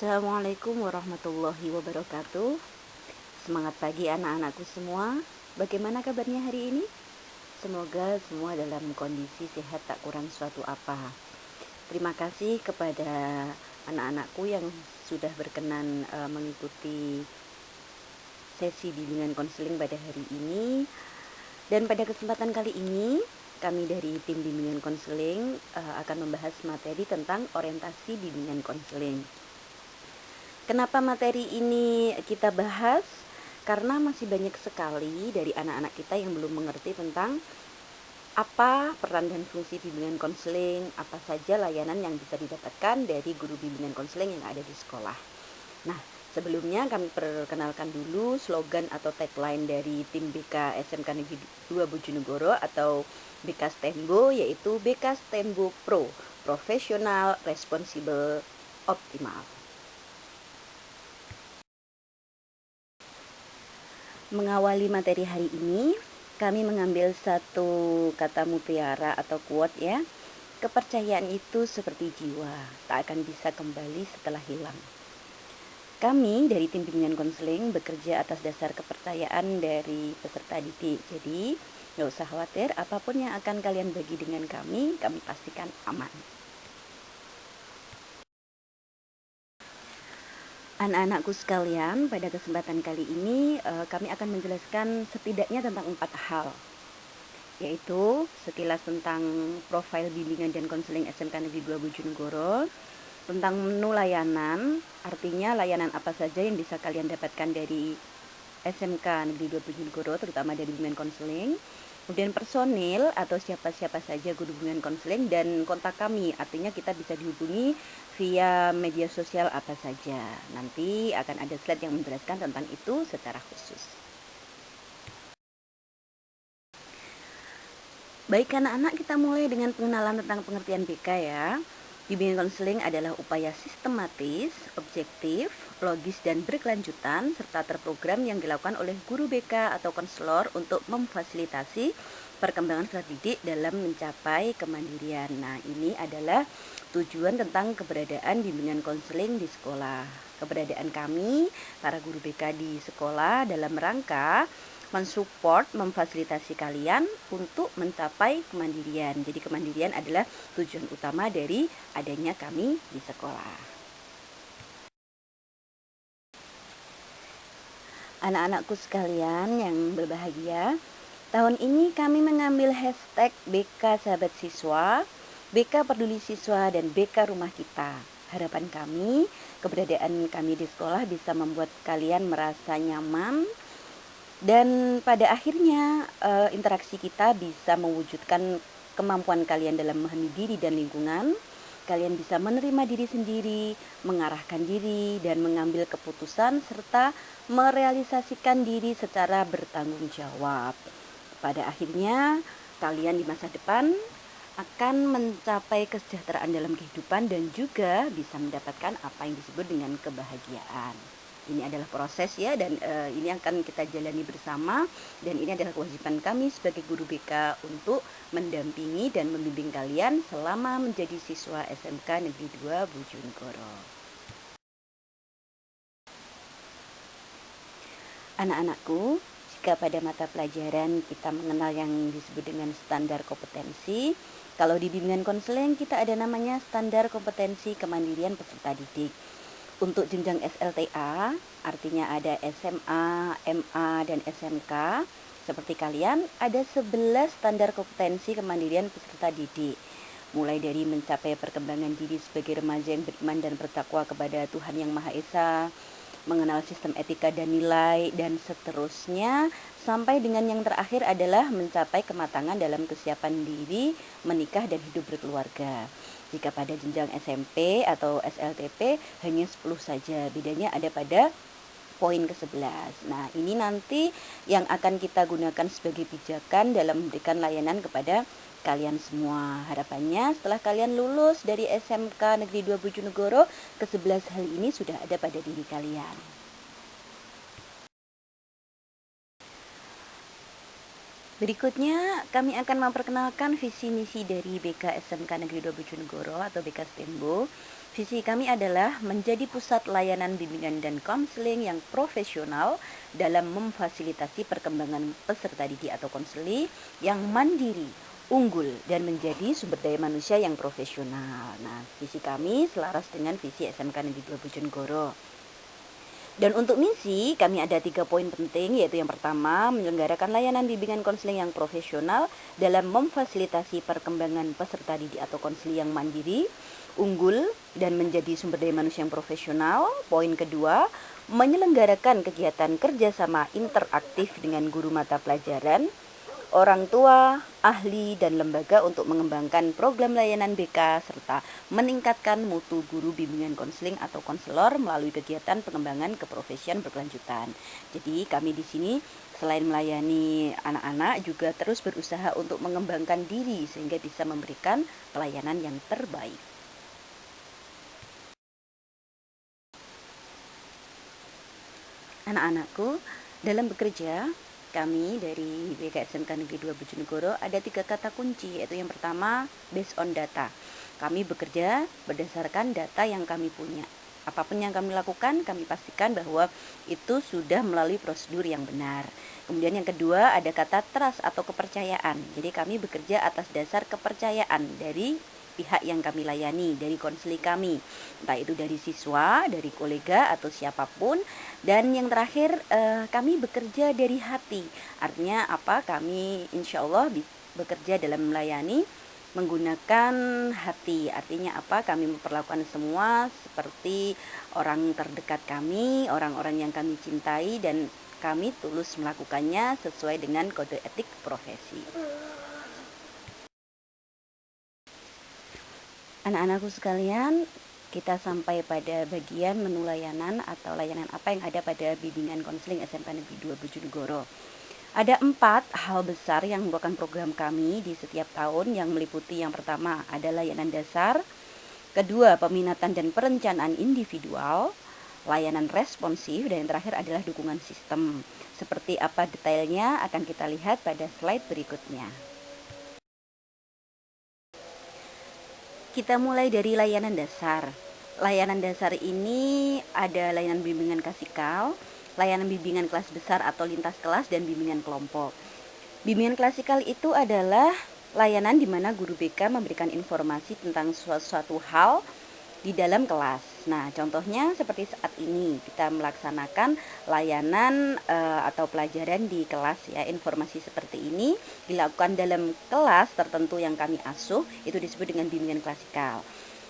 Assalamualaikum warahmatullahi wabarakatuh. Semangat pagi anak-anakku semua. Bagaimana kabarnya hari ini? Semoga semua dalam kondisi sehat tak kurang suatu apa. Terima kasih kepada anak-anakku yang sudah berkenan mengikuti sesi bimbingan konseling pada hari ini. Dan pada kesempatan kali ini kami dari tim bimbingan konseling akan membahas materi tentang orientasi bimbingan konseling. Kenapa materi ini kita bahas? Karena masih banyak sekali dari anak-anak kita yang belum mengerti tentang apa peran dan fungsi bimbingan konseling, apa saja layanan yang bisa didapatkan dari guru bimbingan konseling yang ada di sekolah. Nah, sebelumnya kami perkenalkan dulu slogan atau tagline dari tim BK SMK Negeri 2 Bojonegoro atau BK Stembo, yaitu BK Stembo Pro, profesional, responsibel, optimal. Mengawali materi hari ini, kami mengambil satu kata mutiara atau quote ya. Kepercayaan itu seperti jiwa, tak akan bisa kembali setelah hilang. Kami dari tim bimbingan konseling bekerja atas dasar kepercayaan dari peserta didik. Jadi, gak usah khawatir, apapun yang akan kalian bagi dengan kami pastikan aman. Anak-anakku sekalian, pada kesempatan kali ini kami akan menjelaskan setidaknya tentang 4 hal, yaitu sekilas tentang profil bimbingan dan konseling SMK Negeri 2 Bojonegoro, tentang menu layanan, artinya layanan apa saja yang bisa kalian dapatkan dari SMK Negeri 2 Bojonegoro, terutama dari bimbingan konseling. Kemudian personil atau siapa-siapa saja guru bimbingan konseling, dan kontak kami, artinya kita bisa dihubungi via media sosial apa saja. Nanti akan ada slide yang menjelaskan tentang itu secara khusus. Baik anak-anak, kita mulai dengan pengenalan tentang pengertian BK ya. Bimbingan konseling adalah upaya sistematis, objektif, logis, dan berkelanjutan serta terprogram yang dilakukan oleh guru BK atau konselor untuk memfasilitasi perkembangan peserta didik dalam mencapai kemandirian. Nah, ini adalah tujuan tentang keberadaan bimbingan konseling di sekolah. Keberadaan kami, para guru BK di sekolah, dalam rangka mensupport, memfasilitasi kalian untuk mencapai kemandirian. Jadi kemandirian adalah tujuan utama dari adanya kami di sekolah. Anak-anakku sekalian yang berbahagia, tahun ini kami mengambil hashtag BK Sahabat Siswa, BK Peduli Siswa, dan BK Rumah Kita. Harapan kami, keberadaan kami di sekolah bisa membuat kalian merasa nyaman, dan pada akhirnya interaksi kita bisa mewujudkan kemampuan kalian dalam memahami diri dan lingkungan. Kalian bisa menerima diri sendiri, mengarahkan diri, dan mengambil keputusan serta merealisasikan diri secara bertanggung jawab. Pada akhirnya kalian di masa depan akan mencapai kesejahteraan dalam kehidupan dan juga bisa mendapatkan apa yang disebut dengan kebahagiaan. Ini adalah proses ya, dan ini akan kita jalani bersama, dan ini adalah kewajiban kami sebagai guru BK untuk mendampingi dan membimbing kalian selama menjadi siswa SMK Negeri 2 Bojonegoro. Anak-anakku, jika pada mata pelajaran kita mengenal yang disebut dengan standar kompetensi, kalau di bimbingan konseling kita ada namanya standar kompetensi kemandirian peserta didik. Untuk jenjang SLTA, artinya ada SMA, MA, dan SMK, seperti kalian, ada 11 standar kompetensi kemandirian peserta didik. Mulai dari mencapai perkembangan diri sebagai remaja yang beriman dan bertakwa kepada Tuhan Yang Maha Esa, mengenal sistem etika dan nilai, dan seterusnya, sampai dengan yang terakhir adalah mencapai kematangan dalam kesiapan diri, menikah, dan hidup berkeluarga. Jika pada jenjang SMP atau SLTP hanya 10 saja, bedanya ada pada poin ke-11. Nah, ini nanti yang akan kita gunakan sebagai pijakan dalam memberikan layanan kepada kalian semua. Harapannya setelah kalian lulus dari SMK Negeri 2 Bojonegoro, ke-11 hal ini sudah ada pada diri kalian. Berikutnya, kami akan memperkenalkan visi misi dari BK SMK Negeri 2 Bojonegoro atau BK Stembo. Visi kami adalah menjadi pusat layanan bimbingan dan konseling yang profesional dalam memfasilitasi perkembangan peserta didik atau konseli yang mandiri, unggul, dan menjadi sumber daya manusia yang profesional. Nah, visi kami selaras dengan visi SMK Negeri 2 Bojonegoro. Dan untuk misi, kami ada 3 poin penting, yaitu yang pertama, menyelenggarakan layanan bimbingan konseling yang profesional dalam memfasilitasi perkembangan peserta didik atau konseli yang mandiri, unggul, dan menjadi sumber daya manusia yang profesional. Poin kedua, menyelenggarakan kegiatan kerjasama interaktif dengan guru mata pelajaran, orang tua, ahli, dan lembaga untuk mengembangkan program layanan BK serta meningkatkan mutu guru bimbingan konseling atau konselor melalui kegiatan pengembangan keprofesian berkelanjutan. Jadi kami di sini selain melayani anak-anak juga terus berusaha untuk mengembangkan diri sehingga bisa memberikan pelayanan yang terbaik. Anak-anakku, dalam bekerja kami dari BK SMK Negeri 2 Bojonegoro ada 3 kata kunci, yaitu yang pertama based on data. Kami bekerja berdasarkan data yang kami punya. Apapun yang kami lakukan, kami pastikan bahwa itu sudah melalui prosedur yang benar. Kemudian yang kedua ada kata trust atau kepercayaan. Jadi kami bekerja atas dasar kepercayaan dari pihak yang kami layani, dari konseli kami, entah itu dari siswa, dari kolega atau siapapun. Dan yang terakhir, kami bekerja dari hati. Artinya apa? Kami insya Allah bekerja dalam melayani menggunakan hati. Artinya apa? Kami memperlakukan semua seperti orang terdekat kami, orang-orang yang kami cintai, dan kami tulus melakukannya sesuai dengan kode etik profesi. Anak-anakku sekalian, kita sampai pada bagian menu layanan atau layanan apa yang ada pada bimbingan konseling SMK Negeri 2 Bojonegoro. Ada 4 hal besar yang merupakan program kami di setiap tahun, yang meliputi yang pertama ada layanan dasar, kedua peminatan dan perencanaan individual, layanan responsif, dan yang terakhir adalah dukungan sistem. Seperti apa detailnya akan kita lihat pada slide berikutnya. Kita mulai dari layanan dasar. Layanan dasar ini ada layanan bimbingan klasikal, layanan bimbingan kelas besar atau lintas kelas, dan bimbingan kelompok. Bimbingan klasikal itu adalah layanan di mana guru BK memberikan informasi tentang suatu hal di dalam kelas. Nah, contohnya seperti saat ini kita melaksanakan layanan atau pelajaran di kelas ya. Informasi seperti ini dilakukan dalam kelas tertentu yang kami asuh, itu disebut dengan bimbingan klasikal.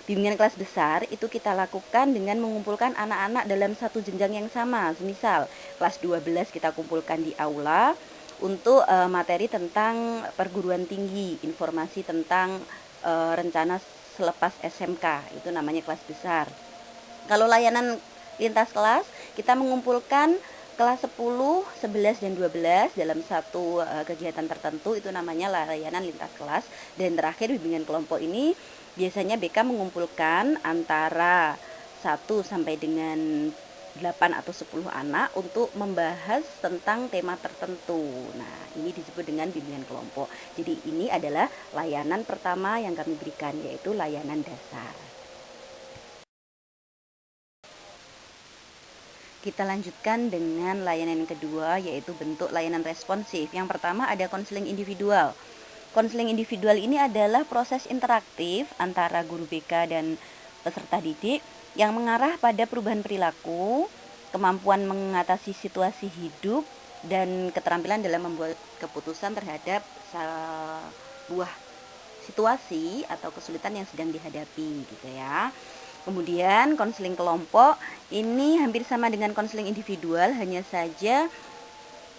Bimbingan kelas besar itu kita lakukan dengan mengumpulkan anak-anak dalam satu jenjang yang sama. Misal kelas 12 kita kumpulkan di aula untuk materi tentang perguruan tinggi, informasi tentang rencana selepas SMK, itu namanya kelas besar. Kalau layanan lintas kelas, kita mengumpulkan kelas 10, 11, dan 12 dalam satu kegiatan tertentu, itu namanya layanan lintas kelas. Dan terakhir bimbingan kelompok ini biasanya BK mengumpulkan antara 1 sampai dengan 8 atau 10 anak untuk membahas tentang tema tertentu. Nah, ini disebut dengan bimbingan kelompok. Jadi ini adalah layanan pertama yang kami berikan, yaitu layanan dasar. Kita lanjutkan dengan layanan yang kedua, yaitu bentuk layanan responsif. Yang pertama ada konseling individual. Konseling individual ini adalah proses interaktif antara guru BK dan peserta didik yang mengarah pada perubahan perilaku, kemampuan mengatasi situasi hidup, dan keterampilan dalam membuat keputusan terhadap sebuah situasi atau kesulitan yang sedang dihadapi gitu ya. Kemudian konseling kelompok ini hampir sama dengan konseling individual, hanya saja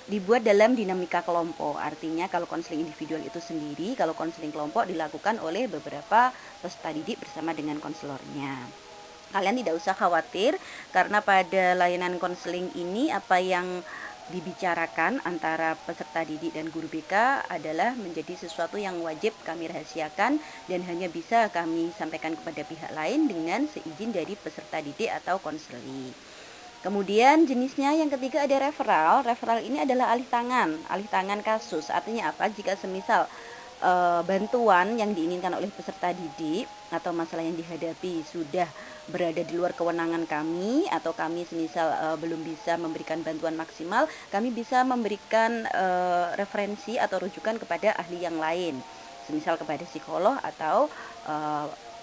dibuat dalam dinamika kelompok. Artinya kalau konseling individual itu sendiri, kalau konseling kelompok dilakukan oleh beberapa peserta didik bersama dengan konselornya. Kalian tidak usah khawatir, karena pada layanan konseling ini apa yang dibicarakan antara peserta didik dan guru BK adalah menjadi sesuatu yang wajib kami rahasiakan dan hanya bisa kami sampaikan kepada pihak lain dengan seizin dari peserta didik atau konseli. Kemudian jenisnya yang ketiga ada referral. Referral ini adalah alih tangan kasus. Artinya apa? Jika semisal bantuan yang diinginkan oleh peserta didik atau masalah yang dihadapi sudah berada di luar kewenangan kami, atau kami semisal belum bisa memberikan bantuan maksimal, kami bisa memberikan referensi atau rujukan kepada ahli yang lain, semisal kepada psikolog atau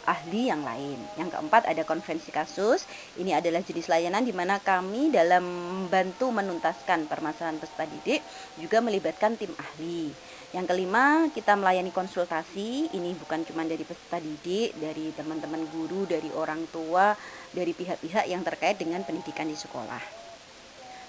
ahli yang lain. Yang keempat ada konferensi kasus. Ini adalah jenis layanan di mana kami dalam membantu menuntaskan permasalahan peserta didik juga melibatkan tim ahli. Yang kelima, kita melayani konsultasi. Ini bukan cuma dari peserta didik, dari teman-teman guru, dari orang tua, dari pihak-pihak yang terkait dengan pendidikan di sekolah.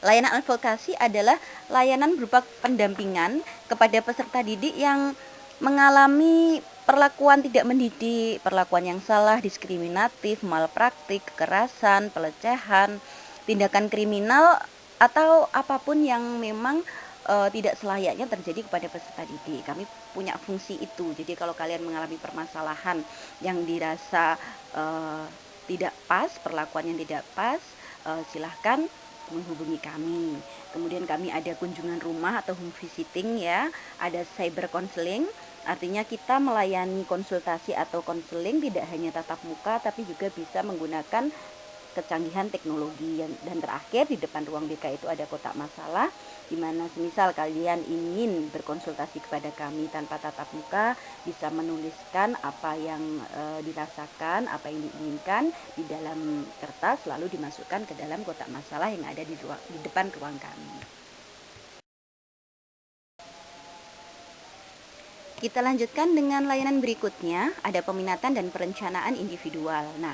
Layanan advokasi adalah layanan berupa pendampingan kepada peserta didik yang mengalami perlakuan tidak mendidik, perlakuan yang salah, diskriminatif, malpraktik, kekerasan, pelecehan, tindakan kriminal, atau apapun yang memang tidak selayaknya terjadi kepada peserta didik. Kami punya fungsi itu. Jadi kalau kalian mengalami permasalahan yang dirasa tidak pas, perlakuan yang tidak pas, silahkan menghubungi kami. Kemudian kami ada kunjungan rumah atau home visiting ya, ada cyber counseling. Artinya kita melayani konsultasi atau konseling tidak hanya tatap muka tapi juga bisa menggunakan kecanggihan teknologi. Dan terakhir di depan ruang BK itu ada kotak masalah, di mana semisal kalian ingin berkonsultasi kepada kami tanpa tatap muka, bisa menuliskan apa yang dirasakan, apa yang diinginkan di dalam kertas, lalu dimasukkan ke dalam kotak masalah yang ada di depan ruang kami. Kita lanjutkan dengan layanan berikutnya, ada peminatan dan perencanaan individual. Nah,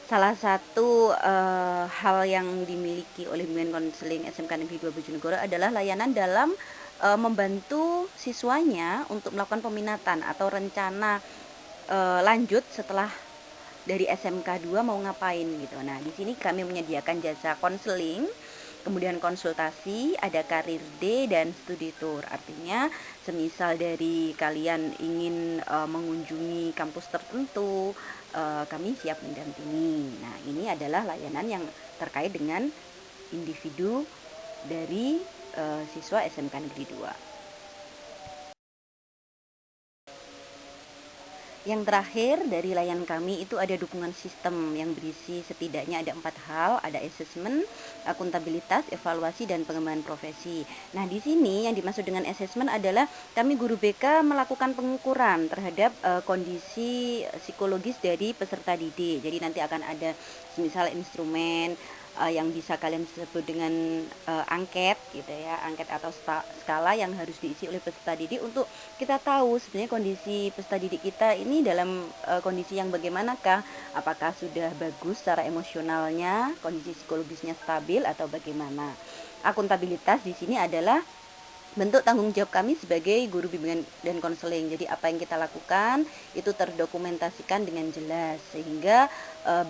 salah satu hal yang dimiliki oleh Bimbingan Konseling SMK Negeri 2 Bojonegoro adalah layanan dalam membantu siswanya untuk melakukan peminatan atau rencana lanjut setelah dari SMK 2 mau ngapain gitu. Nah, di sini kami menyediakan jasa konseling, kemudian konsultasi, ada karir D dan studi tour. Artinya semisal dari kalian ingin mengunjungi kampus tertentu, kami siap mendampingi. Nah, ini adalah layanan yang terkait dengan individu dari siswa SMK Negeri 2. Yang terakhir dari layanan kami itu ada dukungan sistem yang berisi setidaknya ada 4 hal, ada assessment, akuntabilitas, evaluasi, dan pengembangan profesi. Nah, di sini yang dimaksud dengan assessment adalah kami guru BK melakukan pengukuran terhadap kondisi psikologis dari peserta didik. Jadi nanti akan ada misal instrumen yang bisa kalian sebut dengan angket gitu ya, angket atau skala yang harus diisi oleh peserta didik untuk kita tahu sebenarnya kondisi peserta didik kita ini dalam kondisi yang bagaimanakah, apakah sudah bagus secara emosionalnya, kondisi psikologisnya stabil atau bagaimana. Akuntabilitas di sini adalah bentuk tanggung jawab kami sebagai guru bimbingan dan konseling. Jadi apa yang kita lakukan itu terdokumentasikan dengan jelas sehingga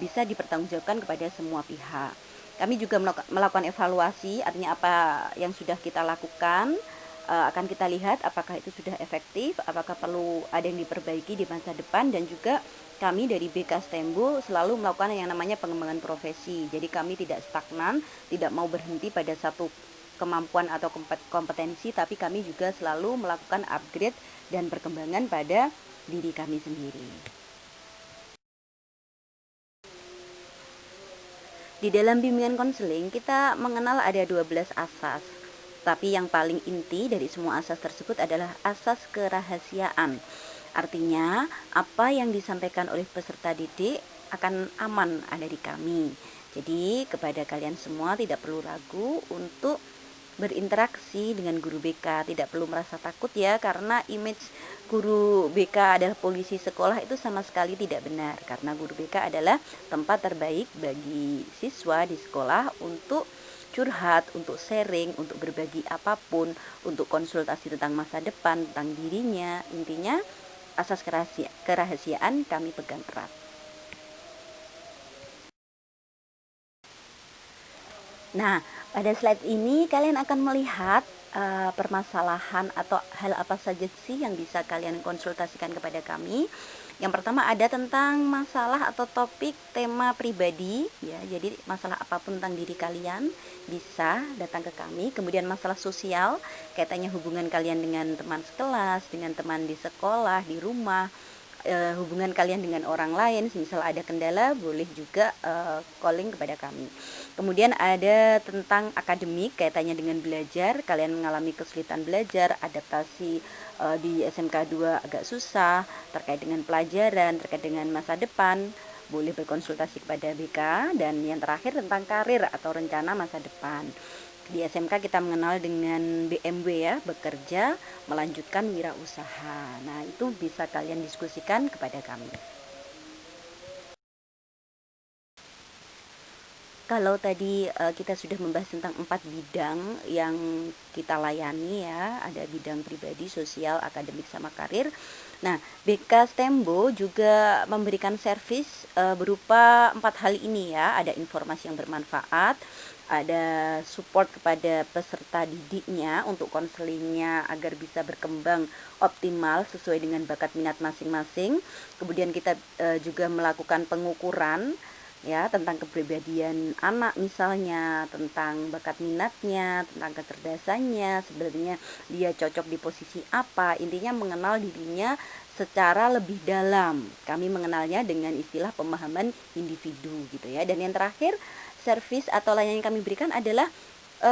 bisa dipertanggungjawabkan kepada semua pihak. Kami juga melakukan evaluasi, artinya apa yang sudah kita lakukan akan kita lihat apakah itu sudah efektif, apakah perlu ada yang diperbaiki di masa depan, dan juga kami dari BK Stembu selalu melakukan yang namanya pengembangan profesi. Jadi kami tidak stagnan, tidak mau berhenti pada satu kemampuan atau kompetensi, tapi kami juga selalu melakukan upgrade dan perkembangan pada diri kami sendiri. Di dalam bimbingan konseling kita mengenal ada 12 asas. Tapi yang paling inti dari semua asas tersebut adalah asas kerahasiaan. Artinya, apa yang disampaikan oleh peserta didik akan aman ada di kami. Jadi, kepada kalian semua tidak perlu ragu untuk berinteraksi dengan guru BK, tidak perlu merasa takut ya, karena image guru BK adalah polisi sekolah itu sama sekali tidak benar, karena guru BK adalah tempat terbaik bagi siswa di sekolah untuk curhat, untuk sharing, untuk berbagi apapun, untuk konsultasi tentang masa depan, tentang dirinya. Intinya asas kerahasiaan kami pegang erat. Nah, pada slide ini kalian akan melihat permasalahan atau hal apa saja sih yang bisa kalian konsultasikan kepada kami. Yang pertama ada tentang masalah atau topik tema pribadi ya. Jadi masalah apapun tentang diri kalian bisa datang ke kami. Kemudian masalah sosial, kaitannya hubungan kalian dengan teman sekelas, dengan teman di sekolah, di rumah, hubungan kalian dengan orang lain. Misal ada kendala boleh juga calling kepada kami. Kemudian ada tentang akademik, kaitannya dengan belajar, kalian mengalami kesulitan belajar, adaptasi di SMK 2 agak susah terkait dengan pelajaran, terkait dengan masa depan, boleh berkonsultasi kepada BK. Dan yang terakhir tentang karir atau rencana masa depan. Di SMK kita mengenal dengan BMW ya, bekerja melanjutkan wirausaha. Nah, itu bisa kalian diskusikan kepada kami. Kalau tadi kita sudah membahas tentang 4 bidang yang kita layani ya, ada bidang pribadi, sosial, akademik, sama karir. Nah, BK Stembo juga memberikan servis berupa 4 hal ini ya, ada informasi yang bermanfaat, ada support kepada peserta didiknya untuk konselingnya agar bisa berkembang optimal sesuai dengan bakat minat masing-masing. Kemudian kita juga melakukan pengukuran ya tentang kepribadian anak, misalnya tentang bakat minatnya, tentang kecerdasannya, sebenarnya dia cocok di posisi apa. Intinya mengenal dirinya secara lebih dalam. Kami mengenalnya dengan istilah pemahaman individu gitu ya. Dan yang terakhir, servis atau layanan yang kami berikan adalah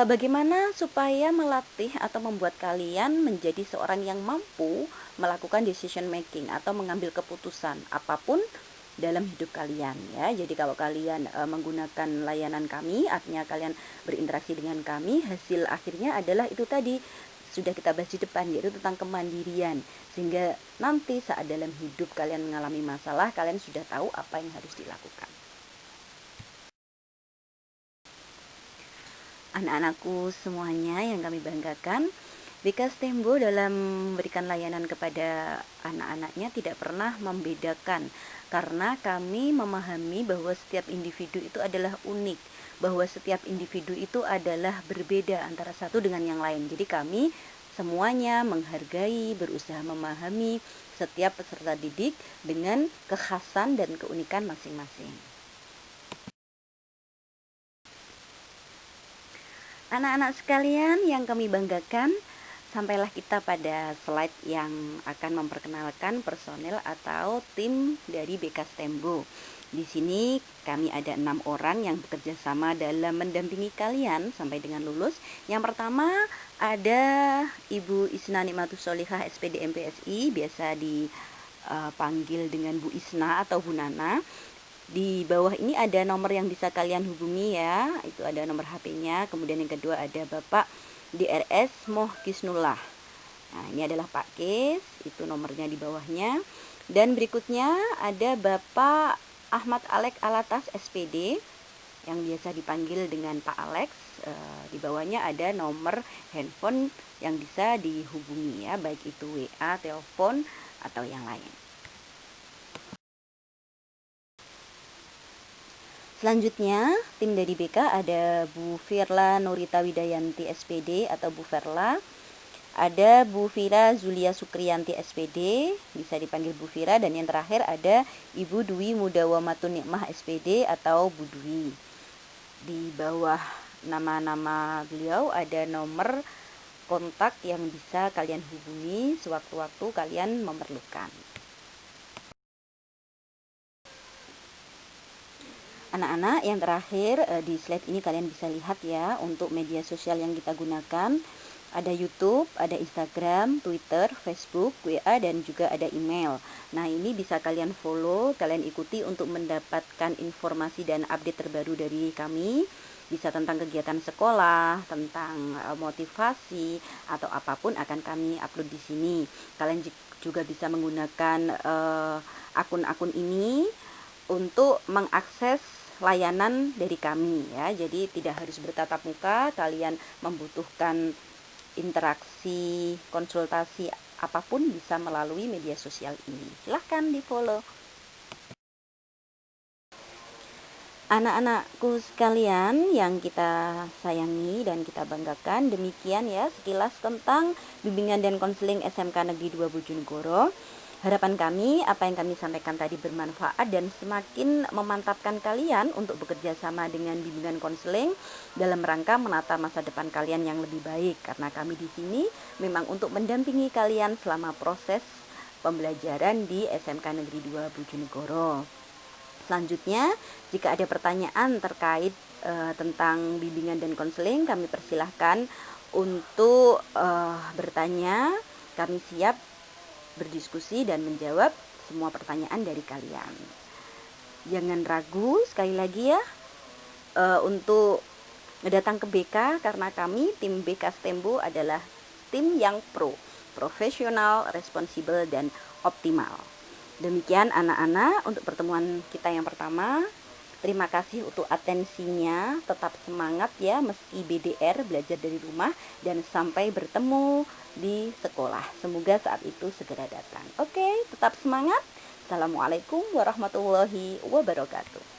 bagaimana supaya melatih atau membuat kalian menjadi seorang yang mampu melakukan decision making atau mengambil keputusan apapun dalam hidup kalian ya. Jadi kalau kalian menggunakan layanan kami, artinya kalian berinteraksi dengan kami, hasil akhirnya adalah itu tadi sudah kita bahas di depan, yaitu tentang kemandirian. Sehingga nanti saat dalam hidup kalian mengalami masalah, kalian sudah tahu apa yang harus dilakukan. Anak-anakku semuanya yang kami banggakan, BK Stembo dalam memberikan layanan kepada anak-anaknya tidak pernah membedakan, karena kami memahami bahwa setiap individu itu adalah unik, bahwa setiap individu itu adalah berbeda antara satu dengan yang lain. Jadi kami semuanya menghargai, berusaha memahami setiap peserta didik dengan kekhasan dan keunikan masing-masing. Anak-anak sekalian yang kami banggakan, sampailah kita pada slide yang akan memperkenalkan personel atau tim dari BK Stembo. Di sini kami ada 6 orang yang bekerja sama dalam mendampingi kalian sampai dengan lulus. Yang pertama ada Ibu Isna Nikmatus Solihah SPD MPSI, biasa dipanggil dengan Bu Isna atau Bu Nana. Di bawah ini ada nomor yang bisa kalian hubungi ya, itu ada nomor HP-nya. Kemudian yang kedua ada Bapak DRS Moh Kisnullah. Nah, ini adalah Pak Kis, itu nomornya di bawahnya. Dan berikutnya ada Bapak Ahmad Alex Alatas SPD, yang biasa dipanggil dengan Pak Alex. Di bawahnya ada nomor handphone yang bisa dihubungi ya, baik itu WA, telepon, atau yang lain. Selanjutnya, tim dari BK ada Bu Firla Nurita Widayanti SPD atau Bu Firla. Ada Bu Fira Zulia Sukriyanti SPD, bisa dipanggil Bu Fira. Dan yang terakhir ada Ibu Dwi Mudawamatun Nikmah SPD atau Bu Dwi. Di bawah nama-nama beliau ada nomor kontak yang bisa kalian hubungi sewaktu-waktu kalian memerlukan. Anak-anak, yang terakhir di slide ini kalian bisa lihat ya, untuk media sosial yang kita gunakan ada YouTube, ada Instagram, Twitter, Facebook, WA, dan juga ada email. Nah, ini bisa kalian follow, kalian ikuti untuk mendapatkan informasi dan update terbaru dari kami. Bisa tentang kegiatan sekolah, tentang motivasi, atau apapun akan kami upload di sini. Kalian juga bisa menggunakan akun-akun ini untuk mengakses layanan dari kami ya. Jadi tidak harus bertatap muka, kalian membutuhkan interaksi, konsultasi apapun bisa melalui media sosial ini. Silahkan di follow. Anak-anakku sekalian yang kita sayangi dan kita banggakan, demikian ya sekilas tentang bimbingan dan konseling SMK Negeri 2 Bojonegoro. Harapan kami, apa yang kami sampaikan tadi bermanfaat dan semakin memantapkan kalian untuk bekerja sama dengan bimbingan konseling dalam rangka menata masa depan kalian yang lebih baik. Karena kami di sini memang untuk mendampingi kalian selama proses pembelajaran di SMK Negeri 2 Bojonegoro. Selanjutnya, jika ada pertanyaan terkait tentang bimbingan dan konseling, kami persilahkan untuk bertanya. Kami siap berdiskusi dan menjawab semua pertanyaan dari kalian. Jangan ragu, sekali lagi ya, untuk datang ke BK, karena kami tim BK STEMBO adalah tim yang profesional, responsibel, dan optimal. Demikian anak-anak untuk pertemuan kita yang pertama. Terima kasih untuk atensinya, tetap semangat ya meski BDR, belajar dari rumah, dan sampai bertemu di sekolah. Semoga saat itu segera datang. Oke, tetap semangat. Assalamualaikum warahmatullahi wabarakatuh.